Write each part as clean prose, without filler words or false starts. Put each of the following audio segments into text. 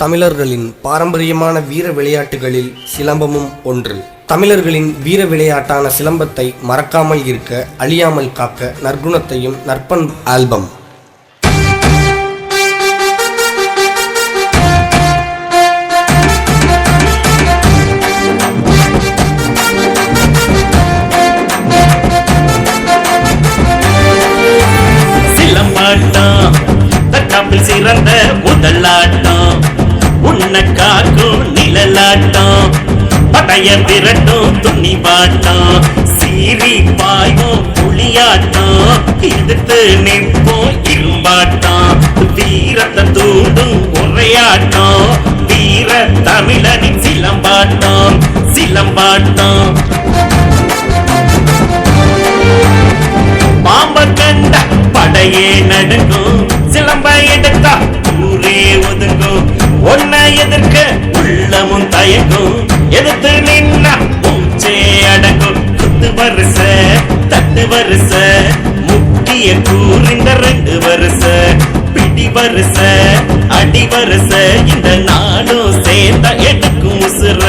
தமிழர்களின் பாரம்பரியமான வீர விளையாட்டுகளில் சிலம்பமும் ஒன்று. தமிழர்களின் வீர விளையாட்டான சிலம்பத்தை மறக்காமல் இருக்க, அழியாமல் காக்க நற்குணத்தையும் நற்பண்பு ஆல்பம். சிலம்பாட்டம் தற்காப்பில் சிறந்த முதலாட்டம், உன்னை காக்கும் நிழலாட்டம், படைய விரட்டும் துணிவாட்டம், சீறி பாயும் புலியாட்டம், எதிர்த்து நிற்போம் இரும்பாட்டம், வீரத்தை தூண்டும் உரையாட்டம், வீர தமிழனின் சிலம்பாட்டம் சிலம்பாட்டம். பாம்ப கண்ட படையே நடுங்கும், சிலம்ப எடுத்தா ஊரே ஒதுங்கும், ஒன்ன எதிர்க்க உள்ளமும் தயங்கும், எதிர்த்து நின்னா மூச்சே அடங்கும். குத்து வருஷ தட்டு வருஷ முக்கிய கூறிந்த 2 வருஷ, பிடி வருஷ அடி வருஷ, இந்த நாடும் சேர்ந்த எடுக்கும் உசுர.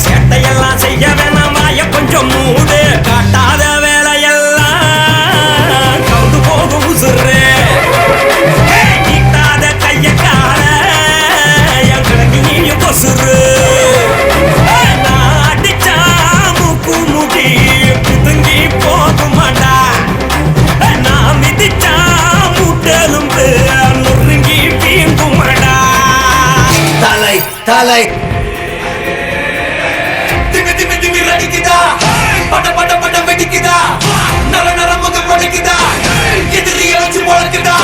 சேட்டையெல்லாம் செய்ய வேணாமாய கொஞ்சம் மூடு, காட்டாத வேலையெல்லாம் கவுந்து போகும் உசுறு, நீட்டாத கைய கால என் கிழக்கு நீயும் கொசுறு. நாடிச்சா மூக்கு முடி புதுங்கி போகுமாடா, நான் மிதிச்சா முட்டெலும்பு நொறுங்கி வீங்குமாடா. தலை தலை பட பட பட வெடிக்குதா, நர நர முகம் வடிக்குதா, எதிரி எழுச்சி முழக்குதா.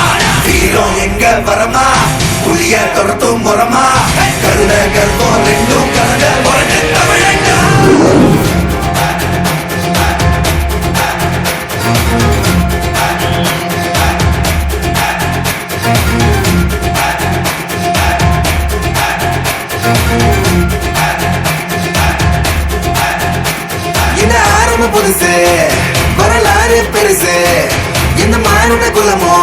வீரம் எங்க வரமா, புலிய துரத்தும் முறமா, கருண கர்ப்பம் 2 கலந்த முரட்டு தமிழண்டா. புதுசு வரலாறு பெருசு, இந்த மானுட குலமோ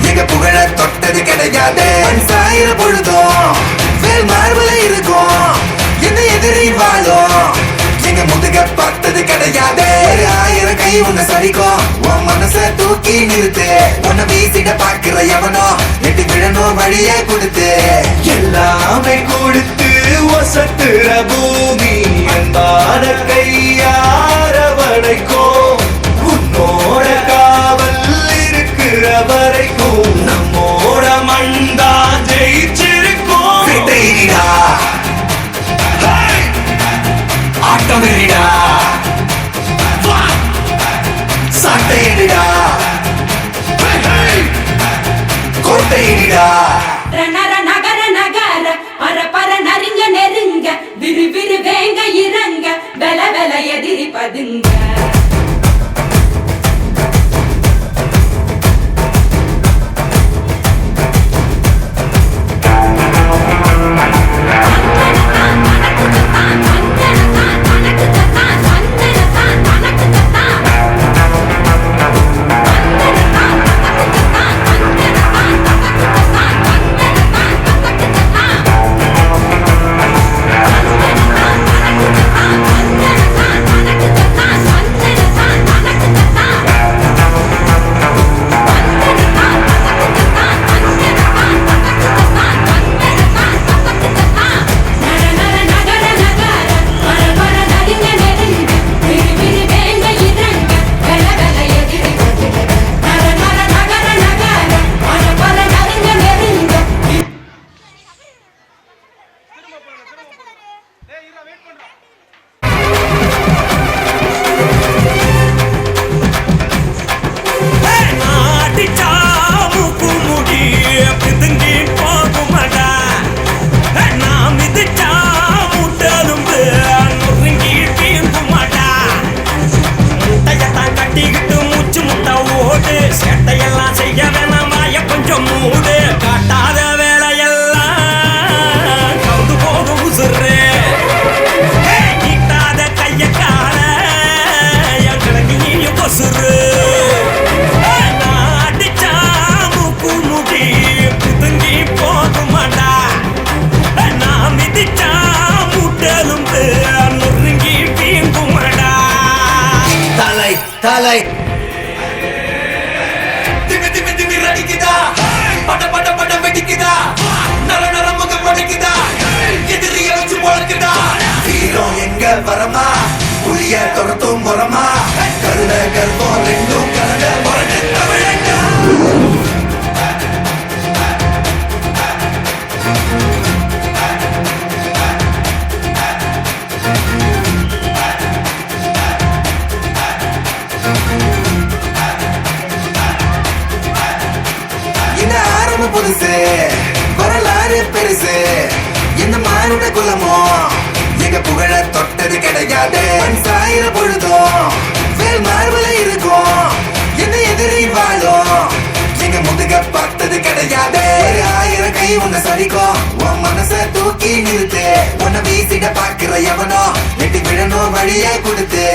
எங்க புகழ தொட்டது கிடையாது. சாயிர பொழுதும் வேல் மார்பல இருக்கும், எந்த எதிரி வாழும் எங்க முதுக பார்த்தது கிடையாது. 1000 கை உன்னை சரிக்கும், உன் மனச தூக்கி நிறுத்து, உன்னை வீசிட பாக்குற எவனோ எட்டு விழணும் வழிய கொடுத்து, எல்லாமே கொடுத்து வசத்துற பூமி அன்பான கையாரவணைக்கும், உன்னோட காவல் இருக்கிற வரைக்கும் நம்மோட மண்டா ஜெயிச்சிருக்கும். விட்டையிடா ஆட்டமிடா, சாட்டையிடா கோட்டையிடா. நகர நகர பர பர நரிங்க நெருங்க, விரு விரு வேங்க இறங்க, வெல வெல எதிரி பதுங்க. மூடு காட்டாத வேலையெல்லாம் கவுந்து போகும் உசுறு நீட்டாத கைய கால என் கிழக்கு நீயும் கொசுறு அடிச்சா மூக்கு முடி புதுங்கி போகுமாடா நான் மிதிச்சா முட்டலும் நொறுங்கி வீங்குமாடா தலை தலை திமி திமி திமி அடிக்குதா பட பட பட வெடிக்குதா நர நர முகம் உடைக்குதா எதிரிய வச்சு பொழக்குதா வீரம் எங்க வரமா புலிய துரத்தும் முறமா கருண கர்ப்பம் ரெண்டும் கலந்த முரட்டு தமிழண்டா இந்த ஆரம்ப புதுசு வரலாறு பெருசு இந்த மானுட குலமோ எங்க புகழ தொட்டது கிடையாது சாயிர பொழுதும் வேல் மார்பல இருக்கும் என்ன எதிரி வாழும் எங்க முதுக பார்த்தது கிடையாது 1000 கை உன்னை சரிக்கும் உன் மனச தூக்கி நிறுத்து உன்னை வீசிட பாக்குற எவனோ எட்டி விழணும் வழியே கொடுத்து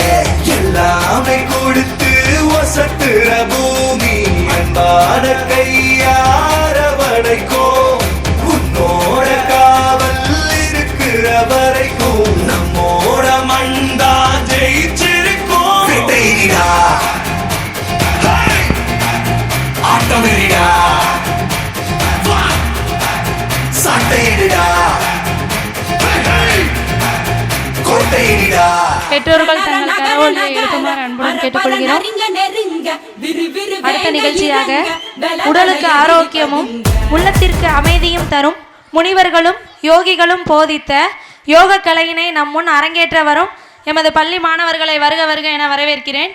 எல்லாமே கொடுத்து வசத்துற பூமி அன்பான கையார வடைக்கும் உன்னோட காவல் இருக்கிற வரைக்கும் நம்மோட மண்டா ஜெயிச்சிருக்கும் விட்டையிடா ஆட்டமிடா சட்டையிடா கோட்டையிடா பெற்றோர்கள் தங்கள் கரவொலியை எழுப்புமாறு அன்புடன் கேட்டுக்கொள்கிறோம். அடுத்த நிகழ்ச்சியாக உடலுக்கு ஆரோக்கியமும் உள்ளத்திற்கு அமைதியும் தரும் முனிவர்களும் யோகிகளும் போதித்த யோக கலையினை நம் முன் அரங்கேற்ற வரும் எமது பள்ளி மாணவர்களை வருக வருக என வரவேற்கிறேன்.